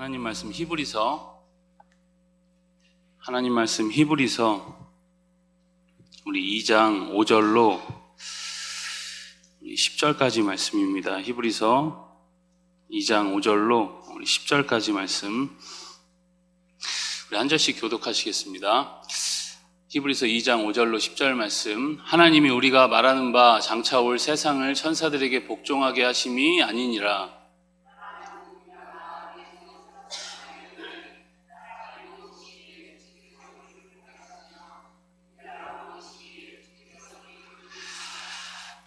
하나님 말씀 히브리서 우리 2장 5절로 10절까지 말씀입니다. 히브리서 2장 5절로 우리 10절까지 말씀 우리 한 절씩 교독하시겠습니다. 히브리서 2장 5절로 10절 말씀. 하나님이 우리가 말하는 바 장차 올 세상을 천사들에게 복종하게 하심이 아니니라.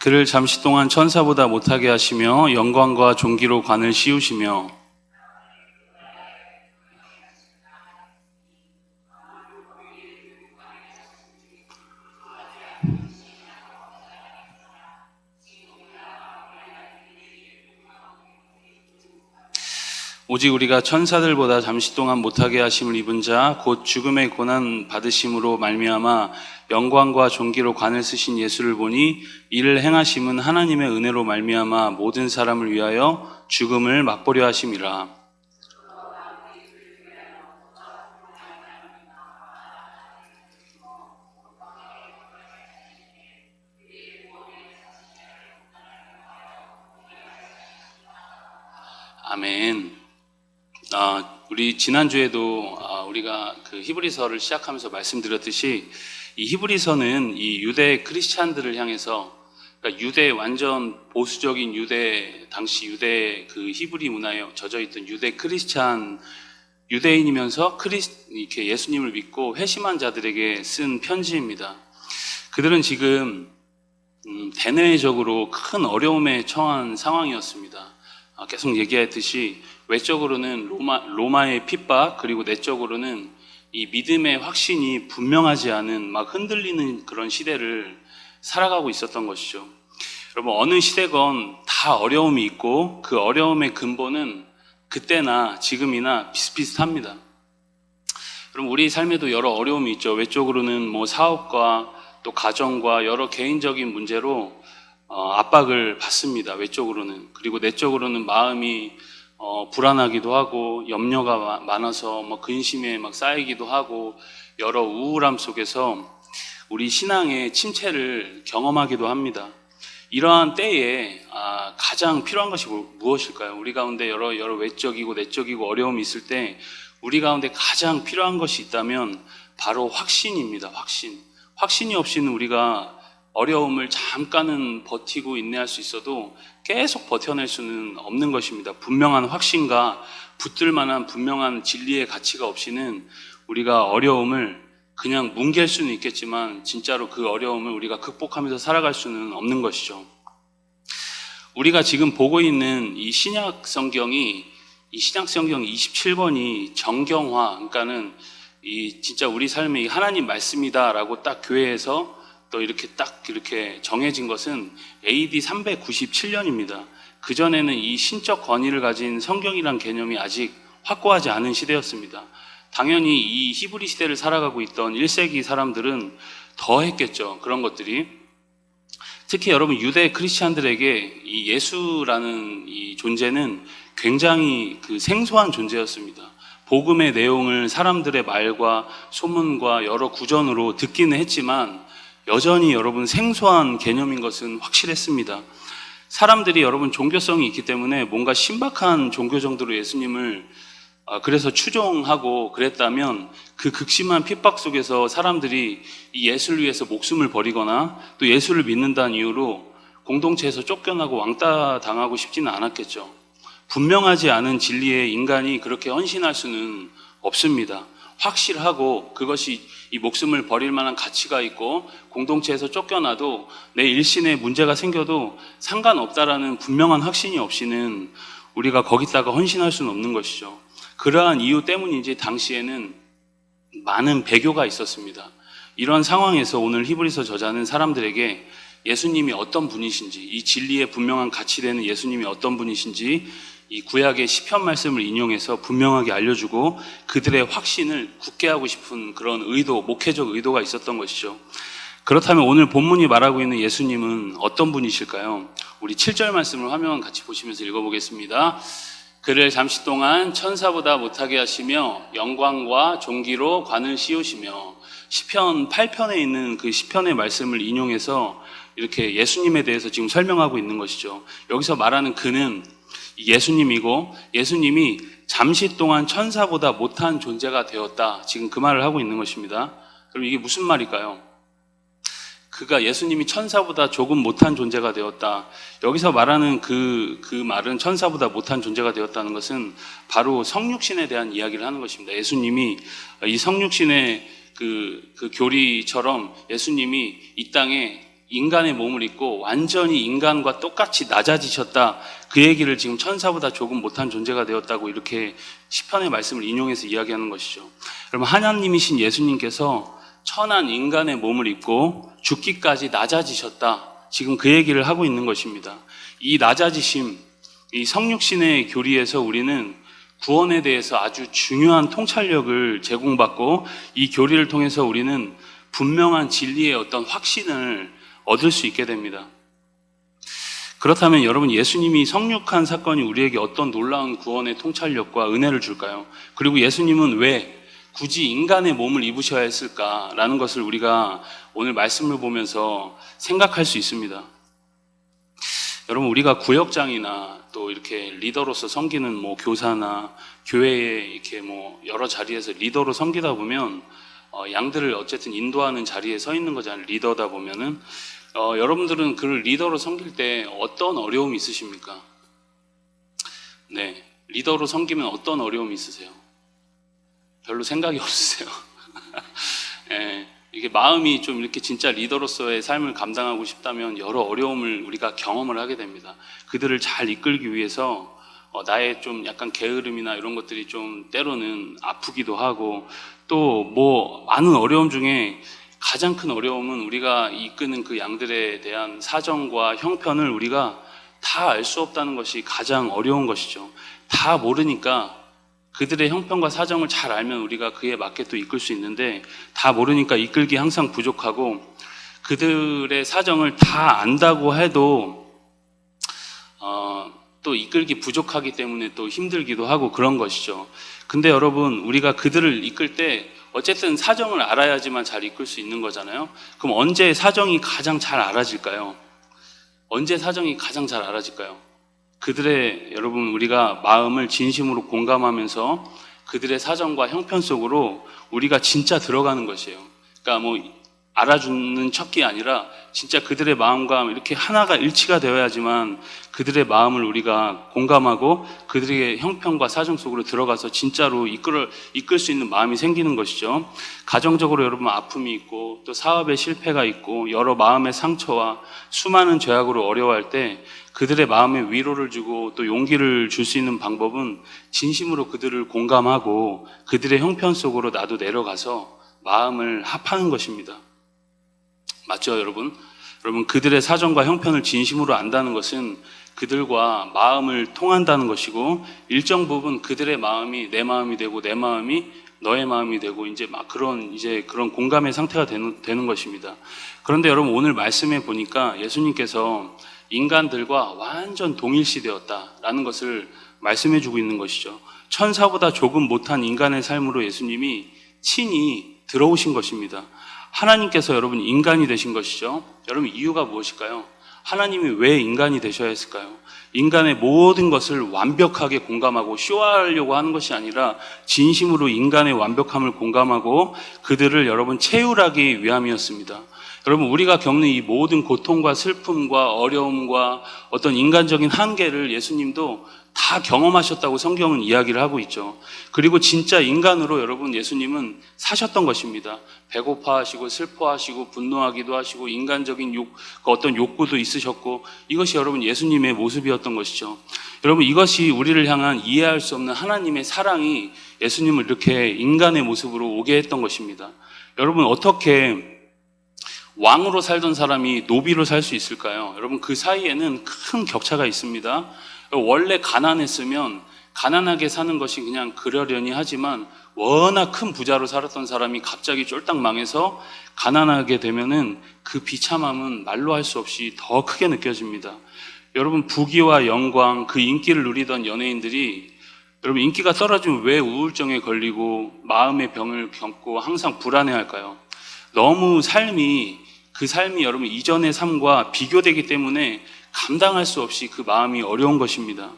그를 잠시 동안 천사보다 못하게 하시며 영광과 존귀로 관을 씌우시며 오직 우리가 천사들보다 잠시 동안 못하게 하심을 입은 자 곧 죽음의 고난 받으심으로 말미암아 영광과 존귀로 관을 쓰신 예수를 보니 이를 행하심은 하나님의 은혜로 말미암아 모든 사람을 위하여 죽음을 맛보려 하심이라. 아멘. 우리 지난주에도 우리가 그 히브리서를 시작하면서 말씀드렸듯이 이 히브리서는 이 유대 크리스찬들을 향해서, 그러니까 유대 완전 보수적인 당시 유대 그 히브리 문화에 젖어 있던 유대 크리스찬 유대인이면서 이렇게 예수님을 믿고 회심한 자들에게 쓴 편지입니다. 그들은 지금 대내적으로 큰 어려움에 처한 상황이었습니다. 계속 얘기했듯이 외적으로는 로마의 핍박, 그리고 내적으로는 이 믿음의 확신이 분명하지 않은 막 흔들리는 그런 시대를 살아가고 있었던 것이죠. 여러분, 어느 시대건 다 어려움이 있고 그 어려움의 근본은 그때나 지금이나 비슷비슷합니다. 여러분, 우리 삶에도 여러 어려움이 있죠. 외적으로는 뭐 사업과 또 가정과 여러 개인적인 문제로 압박을 받습니다. 외적으로는. 그리고 내적으로는 마음이 불안하기도 하고 염려가 많아서 근심에 막 쌓이기도 하고 여러 우울함 속에서 우리 신앙의 침체를 경험하기도 합니다. 이러한 때에 가장 필요한 것이 무엇일까요? 우리 가운데 여러 외적이고 내적이고 어려움이 있을 때 우리 가운데 가장 필요한 것이 있다면 바로 확신입니다. 확신이 없이는 우리가 어려움을 잠깐은 버티고 인내할 수 있어도 계속 버텨낼 수는 없는 것입니다. 분명한 확신과 붙들 만한 분명한 진리의 가치가 없이는 우리가 어려움을 그냥 뭉갤 수는 있겠지만 진짜로 그 어려움을 우리가 극복하면서 살아갈 수는 없는 것이죠. 우리가 지금 보고 있는 이 신약 성경이 27권이 정경화, 그러니까는 진짜 우리 삶의 하나님 말씀이다라고 딱 교회에서 또 이렇게 정해진 것은 AD 397년입니다. 그전에는 이 신적 권위를 가진 성경이란 개념이 아직 확고하지 않은 시대였습니다. 당연히 이 히브리 시대를 살아가고 있던 1세기 사람들은 더 했겠죠. 그런 것들이. 특히 여러분, 유대 크리스찬들에게 이 예수라는 이 존재는 굉장히 그 생소한 존재였습니다. 복음의 내용을 사람들의 말과 소문과 여러 구전으로 듣기는 했지만 여전히 여러분 생소한 개념인 것은 확실했습니다. 사람들이 여러분 종교성이 있기 때문에 뭔가 신박한 종교 정도로 예수님을 그래서 추종하고 그랬다면 그 극심한 핍박 속에서 사람들이 이 예수를 위해서 목숨을 버리거나 또 예수를 믿는다는 이유로 공동체에서 쫓겨나고 왕따 당하고 싶지는 않았겠죠. 분명하지 않은 진리에 인간이 그렇게 헌신할 수는 없습니다. 확실하고 그것이 이 목숨을 버릴 만한 가치가 있고 공동체에서 쫓겨나도 내 일신에 문제가 생겨도 상관없다라는 분명한 확신이 없이는 우리가 거기다가 헌신할 수는 없는 것이죠. 그러한 이유 때문인지 당시에는 많은 배교가 있었습니다. 이런 상황에서 오늘 히브리서 저자는 사람들에게 예수님이 어떤 분이신지, 이 진리의 분명한 가치되는 예수님이 어떤 분이신지 이 구약의 시편 말씀을 인용해서 분명하게 알려주고 그들의 확신을 굳게 하고 싶은 그런 목회적 의도가 있었던 것이죠. 그렇다면 오늘 본문이 말하고 있는 예수님은 어떤 분이실까요? 우리 7절 말씀을 화면 같이 보시면서 읽어보겠습니다. 그를 잠시 동안 천사보다 못하게 하시며 영광과 존귀로 관을 씌우시며. 시편 8편에 있는 그 시편의 말씀을 인용해서 이렇게 예수님에 대해서 지금 설명하고 있는 것이죠. 여기서 말하는 그는 예수님이고, 예수님이 잠시 동안 천사보다 못한 존재가 되었다, 지금 그 말을 하고 있는 것입니다. 그럼 이게 무슨 말일까요? 그가, 예수님이 천사보다 조금 못한 존재가 되었다. 여기서 말하는 그 말은, 천사보다 못한 존재가 되었다는 것은 바로 성육신에 대한 이야기를 하는 것입니다. 예수님이 이 성육신의 그 교리처럼 예수님이 이 땅에 인간의 몸을 입고 완전히 인간과 똑같이 낮아지셨다, 그 얘기를 지금 천사보다 조금 못한 존재가 되었다고 이렇게 시편의 말씀을 인용해서 이야기하는 것이죠. 여러분, 하나님이신 예수님께서 천한 인간의 몸을 입고 죽기까지 낮아지셨다, 지금 그 얘기를 하고 있는 것입니다. 이 낮아지심, 이 성육신의 교리에서 우리는 구원에 대해서 아주 중요한 통찰력을 제공받고, 이 교리를 통해서 우리는 분명한 진리의 어떤 확신을 얻을 수 있게 됩니다. 그렇다면 여러분, 예수님이 성육한 사건이 우리에게 어떤 놀라운 구원의 통찰력과 은혜를 줄까요? 그리고 예수님은 왜 굳이 인간의 몸을 입으셔야 했을까라는 것을 우리가 오늘 말씀을 보면서 생각할 수 있습니다. 여러분, 우리가 구역장이나 또 이렇게 리더로서 섬기는 교사나 교회에 이렇게 여러 자리에서 리더로 섬기다 보면 양들을 어쨌든 인도하는 자리에 서 있는 거잖아요. 리더다 보면은 여러분들은 그 리더로 섬길 때 어떤 어려움이 있으십니까? 네, 리더로 섬기면 어떤 어려움이 있으세요? 별로 생각이 없으세요. 네, 이게 마음이 좀 이렇게 진짜 리더로서의 삶을 감당하고 싶다면 여러 어려움을 우리가 경험을 하게 됩니다. 그들을 잘 이끌기 위해서 나의 좀 약간 게으름이나 이런 것들이 좀 때로는 아프기도 하고, 또 많은 어려움 중에 가장 큰 어려움은 우리가 이끄는 그 양들에 대한 사정과 형편을 우리가 다 알 수 없다는 것이 가장 어려운 것이죠. 다 모르니까, 그들의 형편과 사정을 잘 알면 우리가 그에 맞게 또 이끌 수 있는데, 다 모르니까 이끌기 항상 부족하고, 그들의 사정을 다 안다고 해도 또 이끌기 부족하기 때문에 또 힘들기도 하고 그런 것이죠. 근데 여러분, 우리가 그들을 이끌 때 어쨌든 사정을 알아야지만 잘 이끌 수 있는 거잖아요. 그럼 언제 사정이 가장 잘 알아질까요? 언제 사정이 가장 잘 알아질까요? 그들의, 여러분, 우리가 마음을 진심으로 공감하면서 그들의 사정과 형편 속으로 우리가 진짜 들어가는 것이에요. 그러니까 알아주는 척이 아니라 진짜 그들의 마음과 이렇게 하나가 일치가 되어야지만 그들의 마음을 우리가 공감하고 그들의 형편과 사정 속으로 들어가서 진짜로 이끌 수 있는 마음이 생기는 것이죠. 가정적으로 여러분, 아픔이 있고 또 사업에 실패가 있고 여러 마음의 상처와 수많은 죄악으로 어려워할 때 그들의 마음에 위로를 주고 또 용기를 줄 수 있는 방법은 진심으로 그들을 공감하고 그들의 형편 속으로 나도 내려가서 마음을 합하는 것입니다. 맞죠, 여러분? 여러분, 그들의 사정과 형편을 진심으로 안다는 것은 그들과 마음을 통한다는 것이고, 일정 부분 그들의 마음이 내 마음이 되고 내 마음이 너의 마음이 되고 이제 그런 공감의 상태가 되는 것입니다. 그런데 여러분, 오늘 말씀에 보니까 예수님께서 인간들과 완전 동일시되었다라는 것을 말씀해 주고 있는 것이죠. 천사보다 조금 못한 인간의 삶으로 예수님이 친히 들어오신 것입니다. 하나님께서 여러분 인간이 되신 것이죠. 여러분, 이유가 무엇일까요? 하나님이 왜 인간이 되셔야 했을까요? 인간의 모든 것을 완벽하게 공감하고 쇼하려고 하는 것이 아니라 진심으로 인간의 완벽함을 공감하고 그들을 여러분 채울하기 위함이었습니다. 여러분, 우리가 겪는 이 모든 고통과 슬픔과 어려움과 어떤 인간적인 한계를 예수님도 다 경험하셨다고 성경은 이야기를 하고 있죠. 그리고 진짜 인간으로 여러분, 예수님은 사셨던 것입니다. 배고파하시고 슬퍼하시고 분노하기도 하시고 인간적인 어떤 욕구도 있으셨고, 이것이 여러분 예수님의 모습이었던 것이죠. 여러분, 이것이 우리를 향한 이해할 수 없는 하나님의 사랑이 예수님을 이렇게 인간의 모습으로 오게 했던 것입니다. 여러분, 어떻게 왕으로 살던 사람이 노비로 살 수 있을까요? 여러분, 그 사이에는 큰 격차가 있습니다. 원래 가난했으면 가난하게 사는 것이 그냥 그러려니 하지만 워낙 큰 부자로 살았던 사람이 갑자기 쫄딱 망해서 가난하게 되면은 그 비참함은 말로 할 수 없이 더 크게 느껴집니다. 여러분, 부귀와 영광, 그 인기를 누리던 연예인들이 여러분, 인기가 떨어지면 왜 우울증에 걸리고 마음의 병을 겪고 항상 불안해할까요? 너무 그 삶이 여러분 이전의 삶과 비교되기 때문에 감당할 수 없이 그 마음이 어려운 것입니다.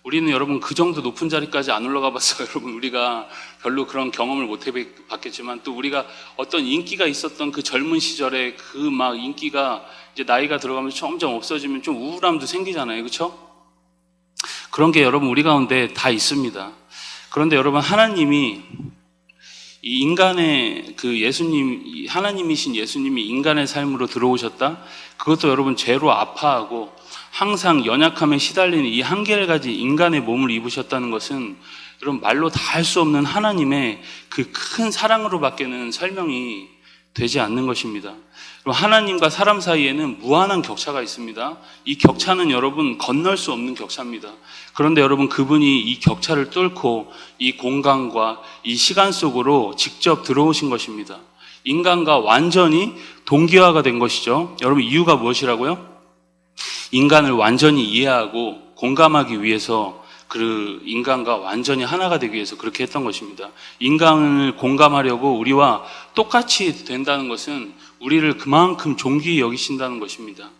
우리는 여러분 그 정도 높은 자리까지 안 올라가 봤어요. 여러분, 우리가 별로 그런 경험을 못 해봤겠지만, 또 우리가 어떤 인기가 있었던 그 젊은 시절에 그 막 인기가 이제 나이가 들어가면서 점점 없어지면 좀 우울함도 생기잖아요. 그렇죠? 그런 게 여러분 우리 가운데 다 있습니다. 그런데 여러분, 하나님이 이 인간의 하나님이신 예수님이 인간의 삶으로 들어오셨다? 그것도 여러분 죄로 아파하고 항상 연약함에 시달리는 이 한계를 가진 인간의 몸을 입으셨다는 것은 여러분 말로 다 할 수 없는 하나님의 그 큰 사랑으로 밖에는 설명이 되지 않는 것입니다. 하나님과 사람 사이에는 무한한 격차가 있습니다. 이 격차는 여러분 건널 수 없는 격차입니다. 그런데 여러분, 그분이 이 격차를 뚫고 이 공간과 이 시간 속으로 직접 들어오신 것입니다. 인간과 완전히 동기화가 된 것이죠. 여러분, 이유가 무엇이라고요? 인간을 완전히 이해하고 공감하기 위해서, 그 인간과 완전히 하나가 되기 위해서 그렇게 했던 것입니다. 인간을 공감하려고 우리와 똑같이 된다는 것은 우리를 그만큼 존귀히 여기신다는 것입니다.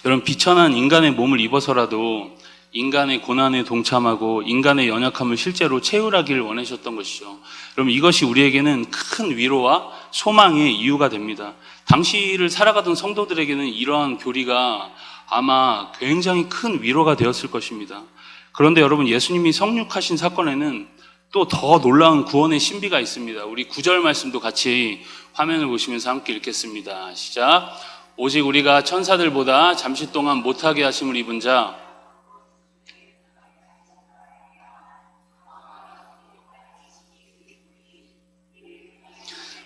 여러분, 비천한 인간의 몸을 입어서라도 인간의 고난에 동참하고 인간의 연약함을 실제로 채울하기를 원하셨던 것이죠. 여러분, 이것이 우리에게는 큰 위로와 소망의 이유가 됩니다. 당시를 살아가던 성도들에게는 이러한 교리가 아마 굉장히 큰 위로가 되었을 것입니다. 그런데 여러분, 예수님이 성육하신 사건에는 또 더 놀라운 구원의 신비가 있습니다. 우리 9절 말씀도 같이 화면을 보시면서 함께 읽겠습니다. 시작. 오직 우리가 천사들보다 잠시 동안 못하게 하심을 입은 자,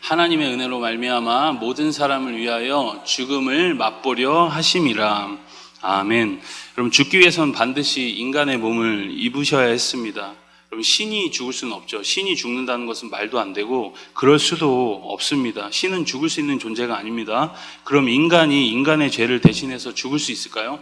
하나님의 은혜로 말미암아 모든 사람을 위하여 죽음을 맛보려 하심이라. 아멘. 여러분, 죽기 위해서는 반드시 인간의 몸을 입으셔야 했습니다. 여러분, 신이 죽을 수는 없죠. 신이 죽는다는 것은 말도 안 되고 그럴 수도 없습니다. 신은 죽을 수 있는 존재가 아닙니다. 그럼 인간이 인간의 죄를 대신해서 죽을 수 있을까요?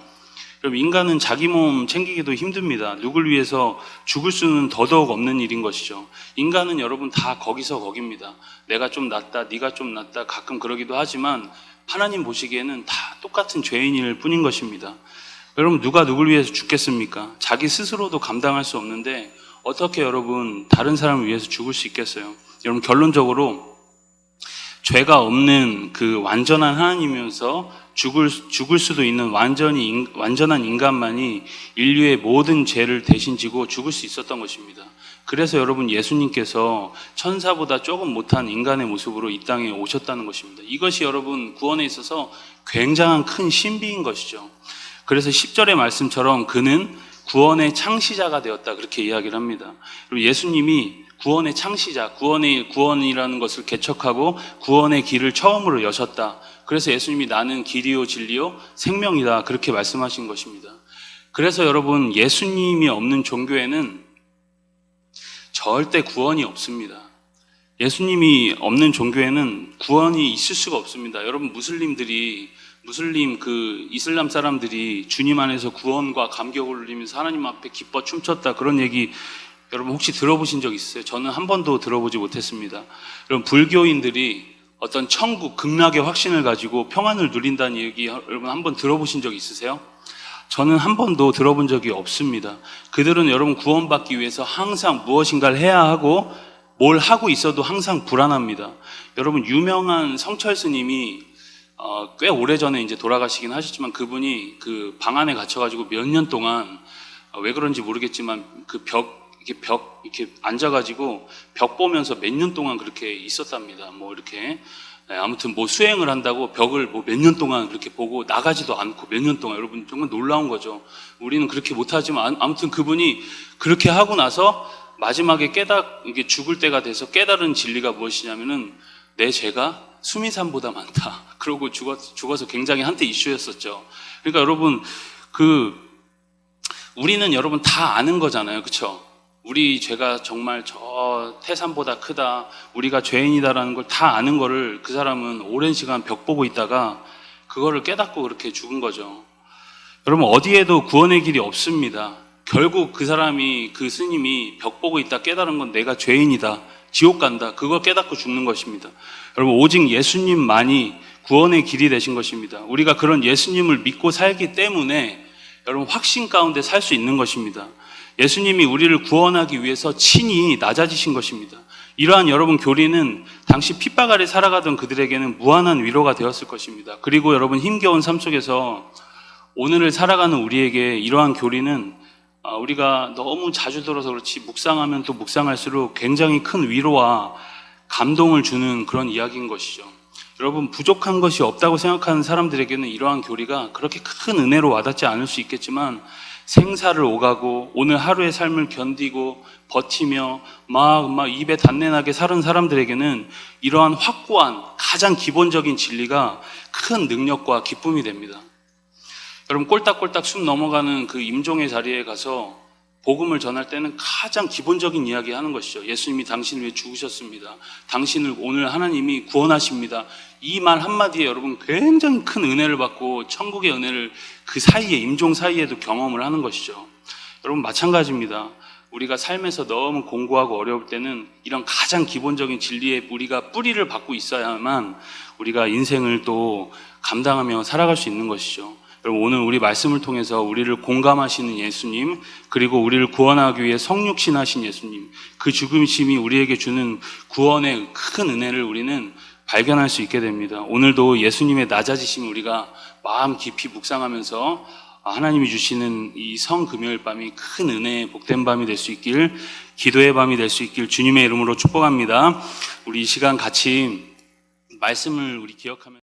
여러분, 인간은 자기 몸 챙기기도 힘듭니다. 누굴 위해서 죽을 수는 더더욱 없는 일인 것이죠. 인간은 여러분 다 거기서 거깁니다. 내가 좀 낫다, 네가 좀 낫다, 가끔 그러기도 하지만 하나님 보시기에는 다 똑같은 죄인일 뿐인 것입니다. 여러분, 누가 누굴 위해서 죽겠습니까? 자기 스스로도 감당할 수 없는데 어떻게 여러분 다른 사람을 위해서 죽을 수 있겠어요? 여러분, 결론적으로 죄가 없는 그 완전한 하나님이면서 죽을 수도 있는 완전한 인간만이 인류의 모든 죄를 대신 지고 죽을 수 있었던 것입니다. 그래서 여러분, 예수님께서 천사보다 조금 못한 인간의 모습으로 이 땅에 오셨다는 것입니다. 이것이 여러분 구원에 있어서 굉장한 큰 신비인 것이죠. 그래서 10절의 말씀처럼 그는 구원의 창시자가 되었다, 그렇게 이야기를 합니다. 그리고 예수님이 구원의 창시자, 구원이라는 것을 개척하고 구원의 길을 처음으로 여셨다. 그래서 예수님이 나는 길이요 진리요 생명이다, 그렇게 말씀하신 것입니다. 그래서 여러분, 예수님이 없는 종교에는 절대 구원이 없습니다. 예수님이 없는 종교에는 구원이 있을 수가 없습니다. 여러분, 이슬람 사람들이 주님 안에서 구원과 감격을 누리면서 하나님 앞에 기뻐 춤췄다, 그런 얘기 여러분 혹시 들어보신 적 있으세요? 저는 한 번도 들어보지 못했습니다. 여러분, 불교인들이 어떤 천국, 극락의 확신을 가지고 평안을 누린다는 얘기 여러분 한번 들어보신 적 있으세요? 저는 한 번도 들어본 적이 없습니다. 그들은 여러분 구원받기 위해서 항상 무엇인가를 해야 하고 뭘 하고 있어도 항상 불안합니다. 여러분, 유명한 성철 스님이 꽤 오래전에 이제 돌아가시긴 하셨지만, 그분이 그 방 안에 갇혀가지고 몇 년 동안 왜 그런지 모르겠지만 그 이렇게 앉아가지고 벽 보면서 몇 년 동안 그렇게 있었답니다. 뭐 이렇게 아무튼 뭐 수행을 한다고 벽을 뭐 몇 년 동안 그렇게 보고 나가지도 않고 몇 년 동안, 여러분 정말 놀라운 거죠. 우리는 그렇게 못하지만 아무튼 그분이 그렇게 하고 나서 마지막에 이게 죽을 때가 돼서 깨달은 진리가 무엇이냐면은 내 죄가 수미산보다 많다. 그러고 죽어서 굉장히 한때 이슈였었죠. 그러니까 여러분, 우리는 여러분 다 아는 거잖아요. 그렇죠? 우리 죄가 정말 저 태산보다 크다, 우리가 죄인이다라는 걸 다 아는 거를 그 사람은 오랜 시간 벽 보고 있다가 그거를 깨닫고 그렇게 죽은 거죠. 여러분, 어디에도 구원의 길이 없습니다. 결국 그 사람이, 그 스님이 벽 보고 있다 깨달은 건 내가 죄인이다, 지옥 간다, 그걸 깨닫고 죽는 것입니다. 여러분, 오직 예수님만이 구원의 길이 되신 것입니다. 우리가 그런 예수님을 믿고 살기 때문에 여러분 확신 가운데 살 수 있는 것입니다. 예수님이 우리를 구원하기 위해서 친히 낮아지신 것입니다. 이러한 여러분 교리는 당시 핍박 아래 살아가던 그들에게는 무한한 위로가 되었을 것입니다. 그리고 여러분 힘겨운 삶 속에서 오늘을 살아가는 우리에게 이러한 교리는 우리가 너무 자주 들어서 그렇지 묵상하면 또 묵상할수록 굉장히 큰 위로와 감동을 주는 그런 이야기인 것이죠. 여러분, 부족한 것이 없다고 생각하는 사람들에게는 이러한 교리가 그렇게 큰 은혜로 와닿지 않을 수 있겠지만, 생사를 오가고 오늘 하루의 삶을 견디고 버티며 막 입에 단내나게 사는 사람들에게는 이러한 확고한 가장 기본적인 진리가 큰 능력과 기쁨이 됩니다. 여러분, 꼴딱꼴딱 숨 넘어가는 그 임종의 자리에 가서 복음을 전할 때는 가장 기본적인 이야기 하는 것이죠. 예수님이 당신을 위해 죽으셨습니다. 당신을 오늘 하나님이 구원하십니다. 이 말 한마디에 여러분 굉장히 큰 은혜를 받고 천국의 은혜를 그 사이에, 임종 사이에도 경험을 하는 것이죠. 여러분, 마찬가지입니다. 우리가 삶에서 너무 공고하고 어려울 때는 이런 가장 기본적인 진리에 우리가 뿌리를 받고 있어야만 우리가 인생을 또 감당하며 살아갈 수 있는 것이죠. 여러분, 오늘 우리 말씀을 통해서 우리를 공감하시는 예수님, 그리고 우리를 구원하기 위해 성육신하신 예수님, 그 죽으심이 우리에게 주는 구원의 큰 은혜를 우리는 발견할 수 있게 됩니다. 오늘도 예수님의 낮아지심 우리가 마음 깊이 묵상하면서 하나님이 주시는 이 성금요일 밤이 큰 은혜의 복된 밤이 될 수 있길, 기도의 밤이 될 수 있길 주님의 이름으로 축복합니다. 우리 이 시간 같이 말씀을 우리 기억하면서